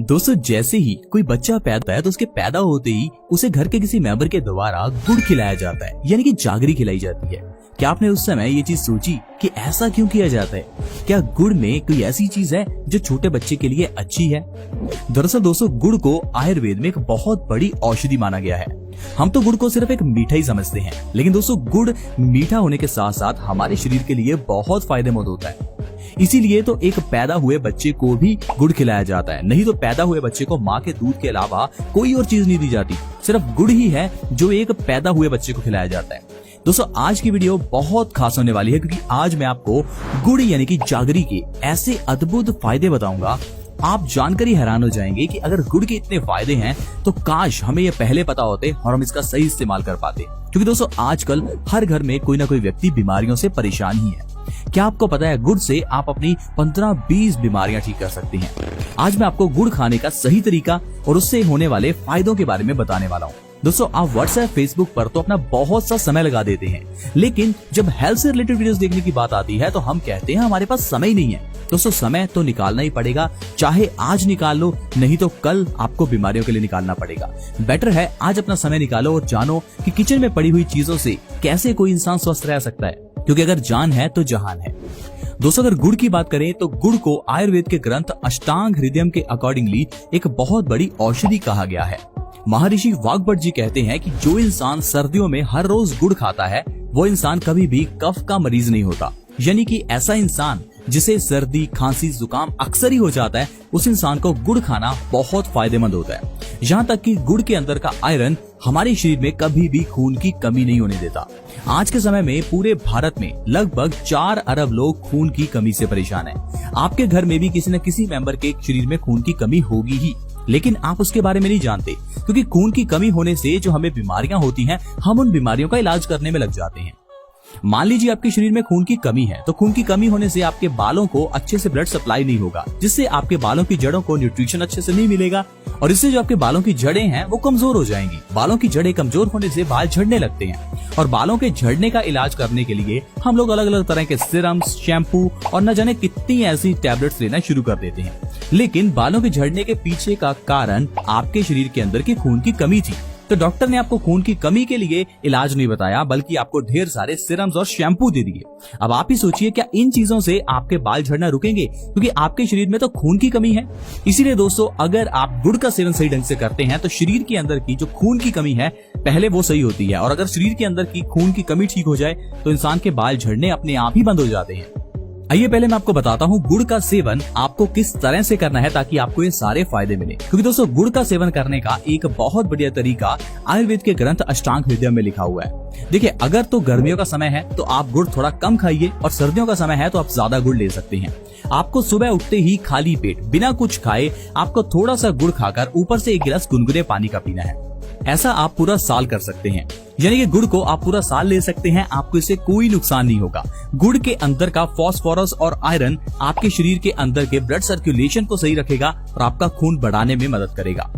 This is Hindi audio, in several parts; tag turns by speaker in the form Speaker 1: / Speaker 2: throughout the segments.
Speaker 1: दोस्तों जैसे ही कोई बच्चा पैदा है तो उसके पैदा होते ही उसे घर के किसी मेंबर के द्वारा गुड़ खिलाया जाता है, यानी कि जागरी खिलाई जाती है। क्या आपने उस समय ये चीज सोची कि ऐसा क्यों किया जाता है? क्या गुड़ में कोई ऐसी चीज है जो छोटे बच्चे के लिए अच्छी है? दरअसल दोस्तों गुड़ को आयुर्वेद में एक बहुत बड़ी औषधि माना गया है। हम तो गुड़ को सिर्फ एक मीठा ही समझते हैं, लेकिन दोस्तों गुड़ मीठा होने के साथ साथ हमारे शरीर के लिए बहुत फायदेमंद होता है। इसीलिए तो एक पैदा हुए बच्चे को भी गुड़ खिलाया जाता है। नहीं तो पैदा हुए बच्चे को माँ के दूध के अलावा कोई और चीज नहीं दी जाती, सिर्फ गुड़ ही है जो एक पैदा हुए बच्चे को खिलाया जाता है। दोस्तों आज की वीडियो बहुत खास होने वाली है, क्योंकि आज मैं आपको गुड़ यानी कि जागरी के ऐसे अद्भुत फायदे बताऊंगा, आप जानकर ही हैरान हो जाएंगे कि अगर गुड़ के इतने फायदे हैं तो काश हमें ये पहले पता होते और हम इसका सही इस्तेमाल कर पाते। क्योंकि दोस्तों आजकल हर घर में कोई ना कोई व्यक्ति बीमारियों से परेशान ही है। क्या आपको पता है गुड़ से आप अपनी 15-20 बीमारियां ठीक कर सकते हैं? आज मैं आपको गुड़ खाने का सही तरीका और उससे होने वाले फायदों के बारे में बताने वाला हूँ। दोस्तों आप व्हाट्सएप, फेसबुक पर तो अपना बहुत सा समय लगा देते हैं, लेकिन जब हेल्थ से रिलेटेड वीडियोस देखने की बात आती है तो हम कहते हैं हमारे पास समय ही नहीं है। दोस्तों समय तो निकालना ही पड़ेगा, चाहे आज निकाल लो, नहीं तो कल आपको बीमारियों के लिए निकालना पड़ेगा। बेटर है आज अपना समय निकालो और जानो कि किचन में पड़ी हुई चीजों से कैसे कोई इंसान स्वस्थ रह सकता है, क्योंकि अगर जान है तो जहान है। दोस्तों अगर गुड़ की बात करें तो गुड़ को आयुर्वेद के ग्रंथ अष्टांग हृदयम के अकॉर्डिंगली एक बहुत बड़ी औषधि कहा गया है। महर्षि वाग्भट जी कहते हैं कि जो इंसान सर्दियों में हर रोज गुड़ खाता है वो इंसान कभी भी कफ का मरीज नहीं होता। यानी कि ऐसा इंसान जिसे सर्दी, खांसी, जुकाम अक्सर ही हो जाता है, उस इंसान को गुड़ खाना बहुत फायदेमंद होता है। यहाँ तक कि गुड़ के अंदर का आयरन हमारे शरीर में कभी भी खून की कमी नहीं होने देता। आज के समय में पूरे भारत में लगभग 4 अरब लोग खून की कमी से परेशान हैं। आपके घर में भी किसी न किसी मेंबर के शरीर में खून की कमी होगी ही, लेकिन आप उसके बारे में नहीं जानते, क्योंकि खून की कमी होने से जो हमें बीमारियां होती हैं, हम उन बीमारियों का इलाज करने में लग जाते हैं। मान लीजिए आपके शरीर में खून की कमी है, तो खून की कमी होने से आपके बालों को अच्छे से ब्लड सप्लाई नहीं होगा, जिससे आपके बालों की जड़ों को न्यूट्रिशन अच्छे से नहीं मिलेगा और इससे जो आपके बालों की जड़ें हैं वो कमजोर हो जाएंगी। बालों की जड़ें कमजोर होने से बाल झड़ने लगते हैं और बालों के झड़ने का इलाज करने के लिए हम लोग अलग अलग तरह के सिरम्स, शैम्पू और न जाने कितनी ऐसी टैबलेट्स लेना शुरू कर देते हैं। लेकिन बालों के झड़ने के पीछे का कारण आपके शरीर के अंदर की खून की कमी थी। तो डॉक्टर ने आपको खून की कमी के लिए इलाज नहीं बताया, बल्कि आपको ढेर सारे सिरम्स और शैम्पू दे दिए। अब आप ही सोचिए क्या इन चीजों से आपके बाल झड़ना रुकेंगे? क्योंकि आपके शरीर में तो खून की कमी है। इसीलिए दोस्तों अगर आप गुड़ का सेवन सही ढंग से करते हैं तो शरीर के अंदर की जो खून की कमी है पहले वो सही होती है, और अगर शरीर के अंदर की खून की कमी ठीक हो जाए तो इंसान के बाल झड़ने अपने आप ही बंद हो जाते हैं। आइए पहले मैं आपको बताता हूँ गुड़ का सेवन आपको किस तरह से करना है ताकि आपको ये सारे फायदे मिले। क्योंकि दोस्तों गुड़ का सेवन करने का एक बहुत बढ़िया तरीका आयुर्वेद के ग्रंथ अष्टांग हृदयम में लिखा हुआ है। देखिए अगर तो गर्मियों का समय है तो आप गुड़ थोड़ा कम खाइए, और सर्दियों का समय है तो आप ज्यादा गुड़ ले सकते हैं। आपको सुबह उठते ही खाली पेट बिना कुछ खाए आपको थोड़ा सा गुड़ खाकर ऊपर से 1 गिलास गुनगुने पानी का पीना है। ऐसा आप पूरा साल कर सकते हैं, यानी कि गुड़ को आप पूरा साल ले सकते हैं, आपको इससे कोई नुकसान नहीं होगा। गुड़ के अंदर का फास्फोरस और आयरन आपके शरीर के अंदर के ब्लड सर्कुलेशन को सही रखेगा और आपका खून बढ़ाने में मदद करेगा।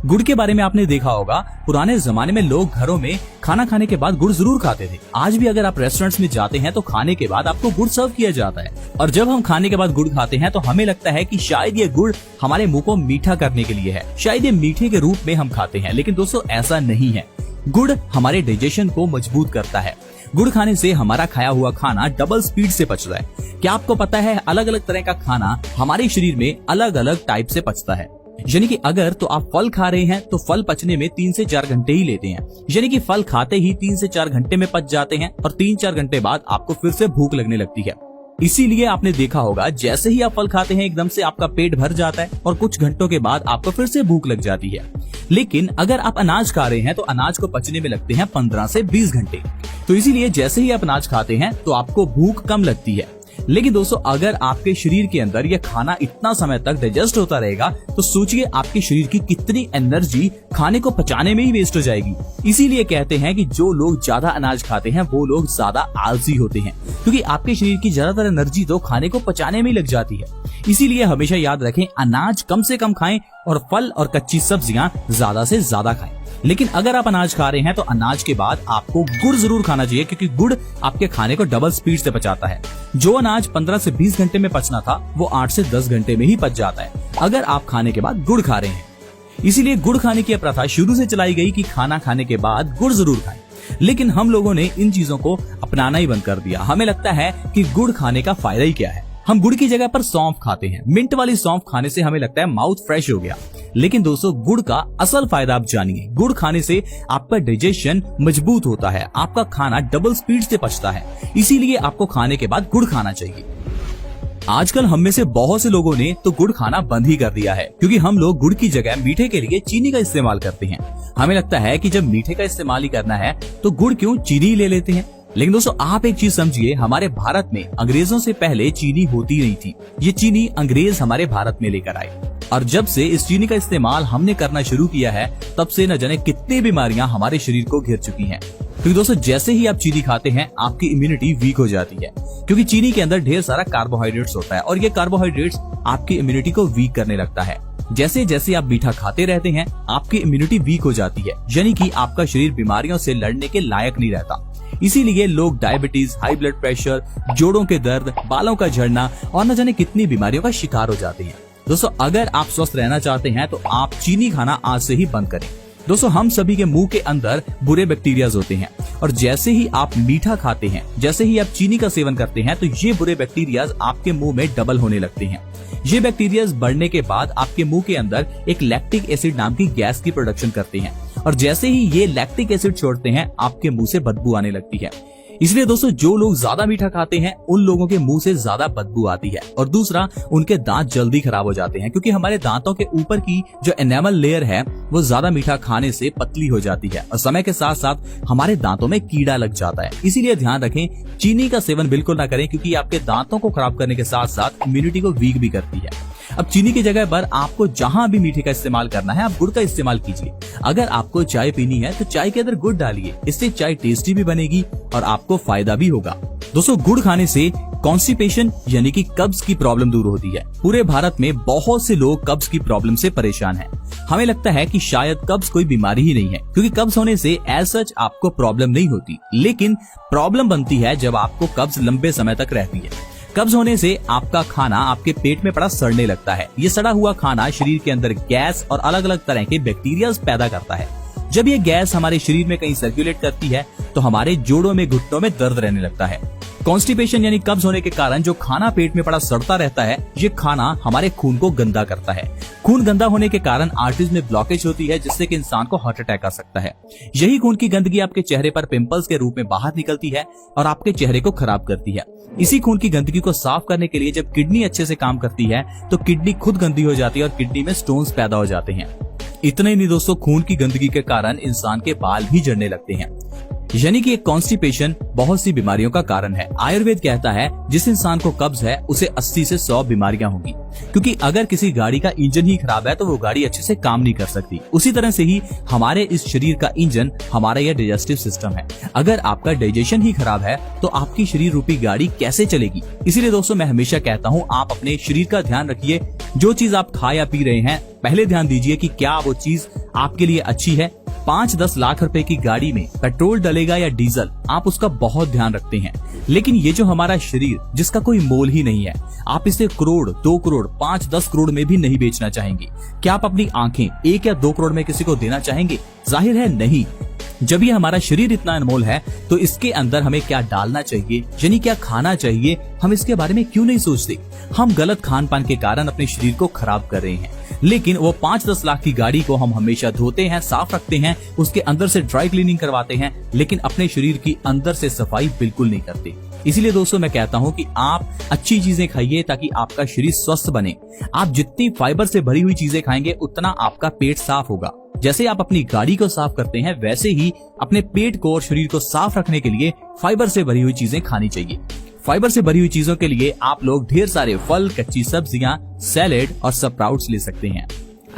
Speaker 1: गुड़ के बारे में आपने देखा होगा, पुराने जमाने में लोग घरों में खाना खाने के बाद गुड़ जरूर खाते थे। आज भी अगर आप रेस्टोरेंट्स में जाते हैं तो खाने के बाद आपको गुड़ सर्व किया जाता है, और जब हम खाने के बाद गुड़ खाते हैं तो हमें लगता है कि शायद ये गुड़ हमारे मुंह को मीठा करने के लिए है, शायद ये मीठे के रूप में हम खाते हैं। लेकिन दोस्तों ऐसा नहीं है। गुड़ हमारे डाइजेशन को मजबूत करता है। गुड़ खाने से हमारा खाया हुआ खाना डबल स्पीड से पचता है। क्या आपको पता है अलग अलग तरह का खाना हमारे शरीर में अलग अलग टाइप से पचता है? यानी कि अगर तो आप फल खा रहे हैं तो फल पचने में 3 से 4 घंटे ही लेते हैं, यानी कि फल खाते ही 3 से 4 घंटे में पच जाते हैं और 3-4 घंटे बाद आपको फिर से भूख लगने लगती है। इसीलिए आपने देखा होगा जैसे ही आप फल खाते हैं एकदम से आपका पेट भर जाता है और कुछ घंटों के बाद आपको फिर से भूख लग जाती है। लेकिन अगर आप अनाज खा रहे हैं तो अनाज को पचने में लगते हैं 15 से 20 घंटे। तो इसीलिए जैसे ही आप अनाज खाते हैं तो आपको भूख कम लगती है। लेकिन दोस्तों अगर आपके शरीर के अंदर यह खाना इतना समय तक डाइजेस्ट होता रहेगा तो सोचिए आपके शरीर की कितनी एनर्जी खाने को पचाने में ही वेस्ट हो जाएगी। इसीलिए कहते हैं कि जो लोग ज्यादा अनाज खाते हैं वो लोग ज्यादा आलसी होते हैं, क्योंकि आपके शरीर की ज्यादातर एनर्जी तो खाने को पचाने में ही लग जाती है। इसीलिए हमेशा याद रखें अनाज कम से कम खाएं और फल और कच्ची सब्जियां ज्यादा से ज्यादा खाएं। लेकिन अगर आप अनाज खा रहे हैं तो अनाज के बाद आपको गुड़ जरूर खाना चाहिए, क्योंकि गुड़ आपके खाने को डबल स्पीड से पचाता है। जो अनाज 15 से 20 घंटे में पचना था वो 8 से 10 घंटे में ही पच जाता है अगर आप खाने के बाद गुड़ खा रहे हैं। इसीलिए गुड़ खाने की प्रथा शुरू से चलाई गई कि खाना खाने के बाद गुड़ जरूर खाएं। लेकिन हम लोगों ने इन चीजों को अपनाना ही बंद कर दिया। हमें लगता है कि गुड़ खाने का फायदा ही क्या है। हम गुड़ की जगह पर सौंफ खाते हैं। मिंट वाली सौंफ खाने से हमें लगता है माउथ फ्रेश हो गया। लेकिन दोस्तों, गुड़ का असल फायदा आप जानिए। गुड़ खाने से आपका डाइजेशन मजबूत होता है, आपका खाना डबल स्पीड से पचता है। इसीलिए आपको खाने के बाद गुड़ खाना चाहिए। आजकल हम में से बहुत से लोगों ने तो गुड़ खाना बंद ही कर दिया है, क्योंकि हम लोग गुड़ की जगह मीठे के लिए चीनी का इस्तेमाल करते हैं। हमें लगता है कि जब मीठे का इस्तेमाल ही करना है तो गुड़ क्यों, चीनी ले लेते हैं। लेकिन दोस्तों, आप एक चीज समझिए, हमारे भारत में अंग्रेजों से पहले चीनी होती नहीं थी। ये चीनी अंग्रेज हमारे भारत में लेकर आए, और जब से इस चीनी का इस्तेमाल हमने करना शुरू किया है तब से न जाने कितनी बीमारियां हमारे शरीर को घेर चुकी हैं। क्योंकि दोस्तों, जैसे ही आप चीनी खाते हैं आपकी इम्यूनिटी वीक हो जाती है, क्योंकि चीनी के अंदर ढेर सारा कार्बोहाइड्रेट्स होता है और ये कार्बोहाइड्रेट्स आपकी इम्यूनिटी को वीक करने लगता है। जैसे जैसे आप मीठा खाते रहते हैं आपकी इम्यूनिटी वीक हो जाती है, यानी कि आपका शरीर बीमारियों से लड़ने के लायक नहीं रहता। इसीलिए लोग डायबिटीज, हाई ब्लड प्रेशर, जोड़ों के दर्द, बालों का झड़ना और न जाने कितनी बीमारियों का शिकार हो जाते हैं। दोस्तों, अगर आप स्वस्थ रहना चाहते हैं तो आप चीनी खाना आज से ही बंद करें। दोस्तों, हम सभी के मुंह के अंदर बुरे बैक्टीरियाज होते हैं, और जैसे ही आप मीठा खाते हैं, जैसे ही आप चीनी का सेवन करते हैं, तो ये बुरे बैक्टीरियाज आपके मुंह में डबल होने लगते हैं। ये बैक्टीरियाज बढ़ने के बाद आपके मुंह के अंदर एक लैक्टिक एसिड नाम की गैस की प्रोडक्शन करते हैं, और जैसे ही ये लैक्टिक एसिड छोड़ते हैं आपके मुंह से बदबू आने लगती है। इसलिए दोस्तों, जो लोग ज्यादा मीठा खाते हैं उन लोगों के मुंह से ज्यादा बदबू आती है, और दूसरा, उनके दांत जल्दी खराब हो जाते हैं, क्योंकि हमारे दांतों के ऊपर की जो एनामल लेयर है वो ज्यादा मीठा खाने से पतली हो जाती है, और समय के साथ साथ हमारे दांतों में कीड़ा लग जाता है। इसीलिए ध्यान रखें, चीनी का सेवन बिल्कुल ना करें, क्योंकि आपके दांतों को खराब करने के साथ साथ इम्यूनिटी को वीक भी करती है। अब चीनी की जगह पर आपको जहां भी मीठे का इस्तेमाल करना है आप गुड़ का इस्तेमाल कीजिए। अगर आपको चाय पीनी है तो चाय के अंदर गुड़ डालिए, इससे चाय टेस्टी भी बनेगी और आपको फायदा भी होगा। दोस्तों, गुड़ खाने से कॉन्स्टिपेशन यानी कि कब्ज की प्रॉब्लम दूर होती है। पूरे भारत में बहुत से लोग कब्ज की प्रॉब्लम से परेशान हैं। हमें लगता है कि शायद कब्ज कोई बीमारी ही नहीं है, क्योंकि कब्ज होने से एज सच आपको प्रॉब्लम नहीं होती, लेकिन प्रॉब्लम बनती है जब आपको कब्ज लंबे समय तक रहती है। कब्ज होने से आपका खाना आपके पेट में पड़ा सड़ने लगता है। ये सड़ा हुआ खाना शरीर के अंदर गैस और अलग अलग तरह के बैक्टीरिया पैदा करता है। जब ये गैस हमारे शरीर में कहीं सर्कुलेट करती है तो हमारे जोड़ों में, घुटनों में दर्द रहने लगता है। कॉन्स्टिपेशन यानी कब्ज होने के कारण जो खाना पेट में पड़ा सड़ता रहता है, ये खाना हमारे खून को गंदा करता है। खून गंदा होने के कारण आर्टरीज में ब्लॉकेज होती है, जिससे कि इंसान को हार्ट अटैक आ सकता है। यही खून की गंदगी आपके चेहरे पर पिंपल्स के रूप में बाहर निकलती है और आपके चेहरे को खराब करती है। इसी खून की गंदगी को साफ करने के लिए जब किडनी अच्छे से काम करती है तो किडनी खुद गंदी हो जाती है और किडनी में स्टोन्स पैदा हो जाते हैं। इतना ही नहीं दोस्तों, खून की गंदगी के कारण इंसान के बाल भी झड़ने लगते हैं, यानी कि एक कॉन्स्टिपेशन बहुत सी बीमारियों का कारण है। आयुर्वेद कहता है जिस इंसान को कब्ज है उसे 80 से 100 बीमारियां होंगी, क्योंकि अगर किसी गाड़ी का इंजन ही खराब है तो वो गाड़ी अच्छे से काम नहीं कर सकती। उसी तरह से ही हमारे इस शरीर का इंजन हमारा यह डाइजेस्टिव सिस्टम है। अगर आपका डाइजेशन ही खराब है तो आपकी शरीर रूपी गाड़ी कैसे चलेगी। इसीलिए दोस्तों, मैं हमेशा कहता हूँ आप अपने शरीर का ध्यान रखिए। जो चीज आप खा या पी रहे हैं पहले ध्यान दीजिए कि क्या वो चीज आपके लिए अच्छी है। 5-10 लाख रुपए की गाड़ी में पेट्रोल डलेगा या डीजल, आप उसका बहुत ध्यान रखते हैं। लेकिन ये जो हमारा शरीर जिसका कोई मोल ही नहीं है, आप इसे करोड़, 2 करोड़, 5-10 करोड़ में भी नहीं बेचना चाहेंगे। क्या आप अपनी आंखें 1 या 2 करोड़ में किसी को देना चाहेंगे? जाहिर है नहीं। जब ये हमारा शरीर इतना अनमोल है तो इसके अंदर हमें क्या डालना चाहिए, यानी क्या खाना चाहिए, हम इसके बारे में क्यों नहीं सोचते। हम गलत खान पान के कारण अपने शरीर को खराब कर रहे हैं। लेकिन वो 5-10 लाख की गाड़ी को हम हमेशा धोते हैं, साफ रखते हैं, उसके अंदर से ड्राई क्लीनिंग करवाते हैं, लेकिन अपने शरीर की अंदर से सफाई बिल्कुल नहीं करते। इसीलिए दोस्तों, मैं कहता हूँ कि आप अच्छी चीजें खाइए ताकि आपका शरीर स्वस्थ बने। आप जितनी फाइबर से भरी हुई चीजें खाएंगे उतना आपका पेट साफ होगा। जैसे आप अपनी गाड़ी को साफ करते हैं वैसे ही अपने पेट को और शरीर को साफ रखने के लिए फाइबर से भरी हुई चीजें खानी चाहिए। फाइबर से भरी हुई चीजों के लिए आप लोग ढेर सारे फल, कच्ची सब्जियां, सैलेड और स्प्राउट्स ले सकते हैं।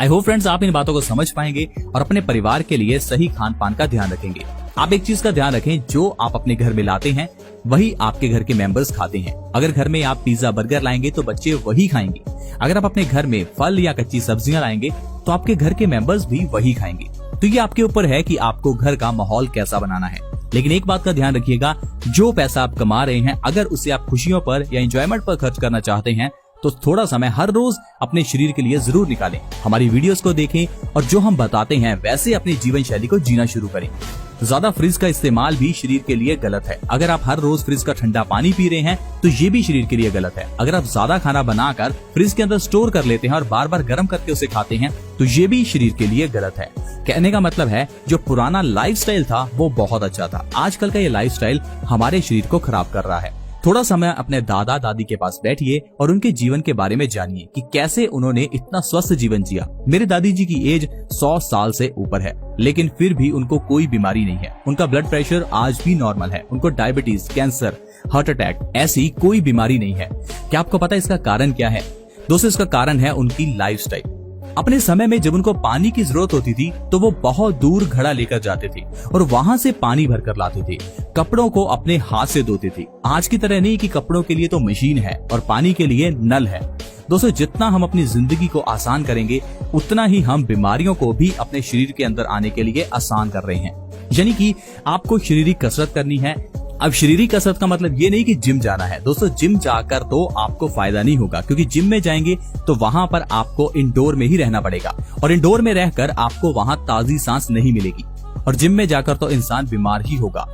Speaker 1: आई होप फ्रेंड्स आप इन बातों को समझ पाएंगे और अपने परिवार के लिए सही खान पान का ध्यान रखेंगे। आप एक चीज का ध्यान रखें, जो आप अपने घर में लाते हैं वही आपके घर के मेंबर्स खाते हैं। अगर घर में आप पिज्जा, बर्गर लाएंगे तो बच्चे वही खाएंगे। अगर आप अपने घर में फल या कच्ची सब्जियां लाएंगे तो आपके घर के मेंबर्स भी वही खाएंगे। तो ये आपके ऊपर है कि आपको घर का माहौल कैसा बनाना है। लेकिन एक बात का ध्यान रखिएगा, जो पैसा आप कमा रहे हैं अगर उसे आप खुशियों पर या एंजॉयमेंट पर खर्च करना चाहते हैं तो थोड़ा समय हर रोज अपने शरीर के लिए जरूर निकालें। हमारी वीडियोस को देखें और जो हम बताते हैं वैसे अपनी जीवन शैली को जीना शुरू करें। ज्यादा फ्रिज का इस्तेमाल भी शरीर के लिए गलत है। अगर आप हर रोज फ्रिज का ठंडा पानी पी रहे हैं तो ये भी शरीर के लिए गलत है। अगर आप ज्यादा खाना बनाकर फ्रिज के अंदर स्टोर कर लेते हैं और बार बार गर्म करके उसे खाते हैं तो ये भी शरीर के लिए गलत है। कहने का मतलब है जो पुराना लाइफस्टाइल था वो बहुत अच्छा था, आजकल का ये लाइफस्टाइल हमारे शरीर को खराब कर रहा है। थोड़ा समय अपने दादा दादी के पास बैठिए और उनके जीवन के बारे में जानिए कि कैसे उन्होंने इतना स्वस्थ जीवन जिया। मेरे दादी जी की एज 100 साल से ऊपर है, लेकिन फिर भी उनको कोई बीमारी नहीं है। उनका ब्लड प्रेशर आज भी नॉर्मल है। उनको डायबिटीज, कैंसर, हार्ट अटैक ऐसी कोई बीमारी नहीं है। क्या आपको पता है इसका कारण क्या है? दोस्तों, इसका कारण है उनकी लाइफस्टाइल। अपने समय में जब उनको पानी की जरूरत होती थी तो वो बहुत दूर घड़ा लेकर जाते थे और वहां से पानी भरकर लाते थे। कपड़ों को अपने हाथ से धोते थे। आज की तरह नहीं कि कपड़ों के लिए तो मशीन है और पानी के लिए नल है। दोस्तों, जितना हम अपनी जिंदगी को आसान करेंगे उतना ही हम बीमारियों को भी अपने शरीर के अंदर आने के लिए आसान कर रहे हैं। यानी कि आपको शारीरिक कसरत करनी है। अब शारीरिक कसरत का मतलब ये नहीं कि जिम जाना है। दोस्तों, जिम जाकर तो आपको फायदा नहीं होगा, क्योंकि जिम में जाएंगे तो वहां पर आपको इंडोर में ही रहना पड़ेगा और इंडोर में रहकर आपको वहां ताजी सांस नहीं मिलेगी और जिम में जाकर तो इंसान बीमार ही होगा।